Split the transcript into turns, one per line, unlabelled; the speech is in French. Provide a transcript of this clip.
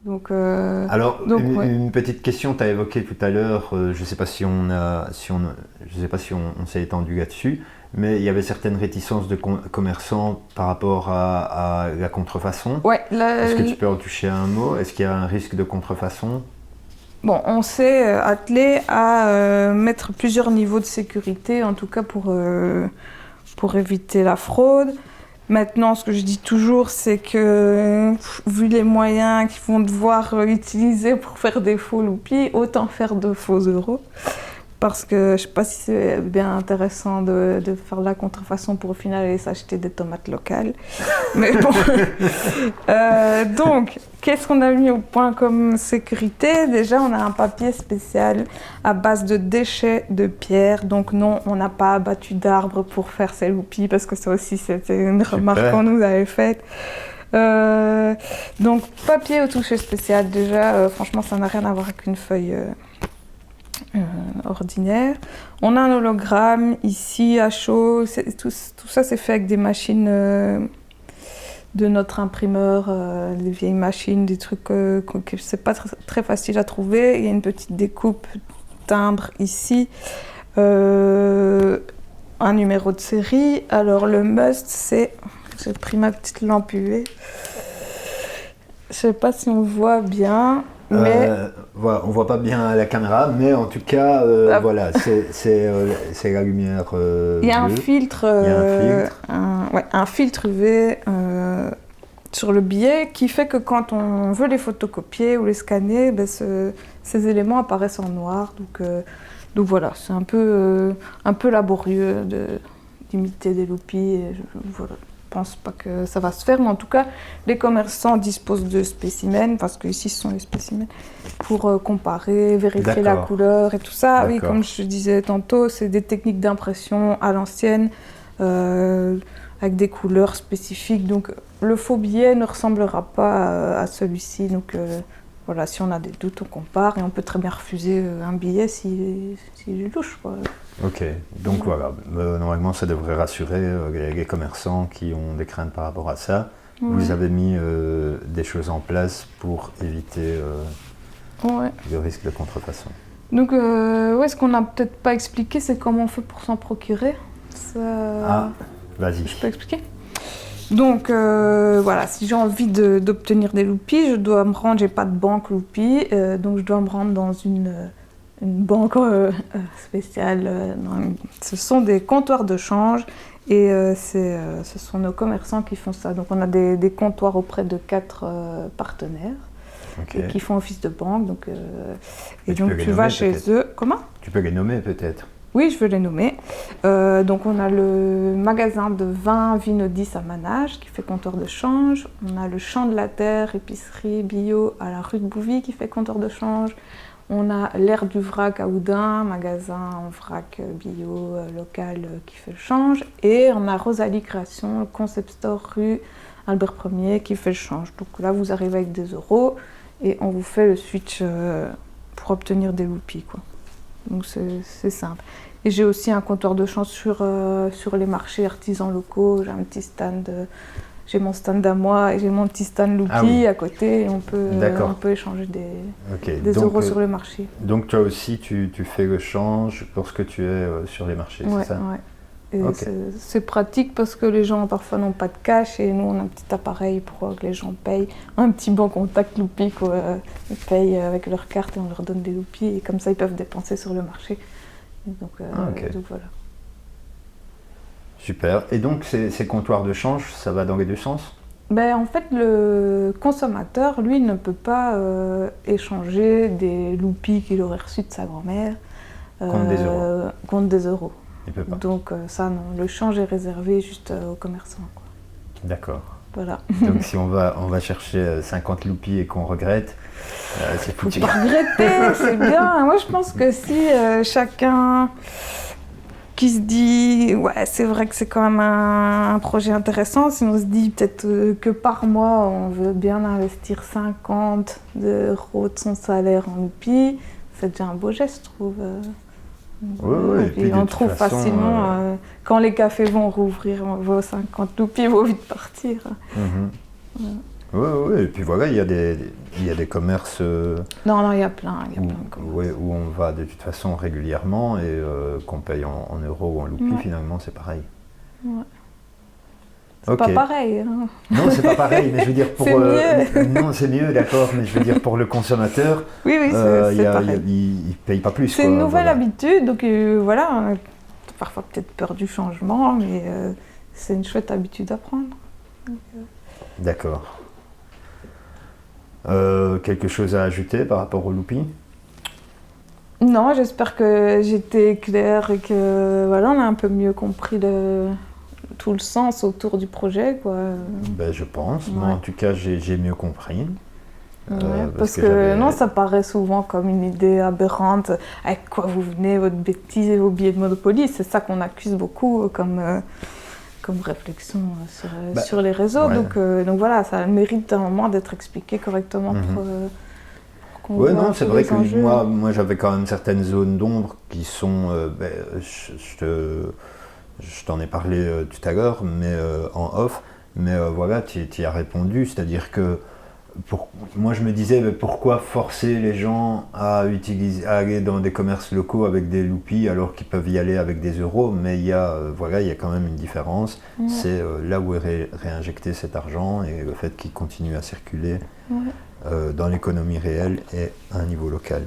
Alors,
Ouais.
une petite question, tu as évoqué tout à l'heure, je ne sais pas si je sais pas si on s'est étendu là-dessus, mais il y avait certaines réticences de commerçants par rapport à la contrefaçon.
Ouais,
Est-ce que tu peux en toucher un mot? Est-ce qu'il y a un risque de contrefaçon?
bon, on s'est attelé à mettre plusieurs niveaux de sécurité, en tout cas pour éviter la fraude. Maintenant, ce que je dis toujours, c'est que vu les moyens qu'ils vont devoir utiliser pour faire des faux loupies, autant faire de faux euros. Parce que je ne sais pas si c'est bien intéressant de faire de la contrefaçon pour au final aller s'acheter des tomates locales. Mais bon. Donc, qu'est-ce qu'on a mis au point comme sécurité? Déjà, on a un papier spécial à base de déchets de pierre. Donc non, on n'a pas abattu d'arbres pour faire ces loupies, parce que ça aussi, c'était une remarque qu'on nous avait faite. Donc, papier au toucher spécial, déjà, franchement, ça n'a rien à voir avec une feuille ordinaire. On a un hologramme ici à chaud. Tout ça, c'est fait avec des machines de notre imprimeur, des vieilles machines, des trucs que c'est pas très facile à trouver. Il y a une petite découpe timbre ici. Un numéro de série. Alors le must, c'est... J'ai pris ma petite lampe UV. Je sais pas si on voit bien, mais...
Voilà, on voit pas bien à la caméra, mais en tout cas, voilà, c'est la lumière
il y a un
bleue.
filtre,
Il y a un filtre.
un filtre UV sur le billet qui fait que quand on veut les photocopier ou les scanner, ben ces éléments apparaissent en noir. Donc voilà, c'est un peu laborieux d'imiter des loupies. Et voilà. Je pense pas que ça va se faire, mais en tout cas, les commerçants disposent de spécimens, parce que ici ce sont les spécimens, pour comparer, vérifier la couleur et tout ça. Oui, comme je disais tantôt, c'est des techniques d'impression à l'ancienne, avec des couleurs spécifiques. Donc le faux billet ne ressemblera pas à celui-ci. Donc voilà, si on a des doutes, on compare, et on peut très bien refuser un billet s'il est louche, quoi.
Ok, donc voilà, normalement ça devrait rassurer les commerçants qui ont des craintes par rapport à ça. Ouais. Vous avez mis des choses en place pour éviter le risque de contrefaçon.
Donc, ce qu'on n'a peut-être pas expliqué, c'est comment on fait pour s'en procurer.
Vas-y.
Je peux expliquer? Donc voilà, si j'ai envie d'obtenir des loupies, je dois me rendre, j'ai pas de banque loupie, donc je dois me rendre dans une banque spéciale. Ce sont des comptoirs de change, et ce sont nos commerçants qui font ça. Donc on a des comptoirs auprès de 4 partenaires qui font office de banque. Donc, et donc tu vas chez eux. Comment?
Tu peux les nommer peut-être.
Oui, je veux les nommer. Donc on a le magasin de vin Vinodis à Manage qui fait comptoir de change. On a le Champ de la Terre, épicerie bio à la rue de Bouvy qui fait comptoir de change. On a l'Air du Vrac à Oudin, magasin en vrac bio local qui fait le change. Et on a Rosalie Création, concept store rue Albert Ier qui fait le change. Donc là, vous arrivez avec des euros et on vous fait le switch pour obtenir des loupies, quoi. Donc c'est simple. Et j'ai aussi un comptoir de change sur les marchés artisans locaux. J'ai un petit stand... J'ai mon stand à moi et j'ai mon petit stand loupi à côté, et on peut échanger des euros sur le marché.
Donc toi aussi, tu fais le change lorsque tu es sur les marchés, c'est ça?
Et c'est pratique parce que les gens parfois n'ont pas de cash, et nous on a un petit appareil pour que les gens payent. Un petit banc contact loupi, quoi. Ils payent avec leur carte et on leur donne des loupis, et comme ça ils peuvent dépenser sur le marché. Et donc voilà.
Super. Et donc ces comptoirs de change, ça va dans les deux sens?
En fait, le consommateur, lui, ne peut pas échanger des loupies qu'il aurait reçues de sa grand-mère contre des euros.
Il peut pas.
Donc ça, non. Le change est réservé juste aux commerçants, quoi.
D'accord.
Voilà.
Donc si on va chercher 50 loupies et qu'on regrette, c'est foutu.
Faut pas regretter, c'est bien. Moi, je pense que si chacun qui se dit, ouais, c'est vrai que c'est quand même un projet intéressant, si on se dit peut-être que par mois, on veut bien investir 50 euros de son salaire en loupies, c'est déjà un beau geste, je trouve.
Oui,
et puis on trouve facilement, quand les cafés vont rouvrir, vos 50 loupies vont vite partir.
Mm-hmm. Oui, et puis voilà, il y a des commerces
Non, il y a plein de commerces.
ouais, où on va de toute façon régulièrement et qu'on paye en euros ou en loupi,
Ouais.
finalement, c'est pareil.
Ouais. C'est
Ok.
pas pareil. Hein.
Non, c'est pas pareil, mais je veux dire pour...
C'est mieux.
non, c'est mieux, d'accord, mais je veux dire pour le consommateur,
Oui, c'est pareil.
il paye pas plus.
C'est
quoi,
une nouvelle
voilà.
habitude, donc voilà, on a parfois peut-être peur du changement, mais c'est une chouette habitude à prendre.
D'accord. Quelque chose à ajouter par rapport au loupi?
Non, j'espère que j'étais claire et que voilà, on a un peu mieux compris tout le sens autour du projet, quoi.
Ben, je pense,
Ouais.
moi en tout cas j'ai mieux compris.
Ouais,
Parce
parce
que
que
j'avais-
non, ça paraît souvent comme une idée aberrante. Avec quoi vous venez, votre bêtise et vos billets de Monopoly, c'est ça qu'on accuse beaucoup comme réflexion sur les réseaux.
ouais.
Donc voilà, ça mérite un moment d'être expliqué correctement pour qu'on
Ouais,
voit
non,
un
c'est
peu
vrai
les
que
enjeux.
moi j'avais quand même certaines zones d'ombre qui sont. Je t'en ai parlé tout à l'heure, mais en off. Mais voilà, tu y as répondu, c'est-à-dire que moi je me disais mais pourquoi forcer les gens à aller dans des commerces locaux avec des loupies alors qu'ils peuvent y aller avec des euros, mais il y a quand même une différence.
Ouais.
C'est là où est réinjecté cet argent et le fait qu'il continue à circuler
Ouais.
dans l'économie réelle et à un niveau local.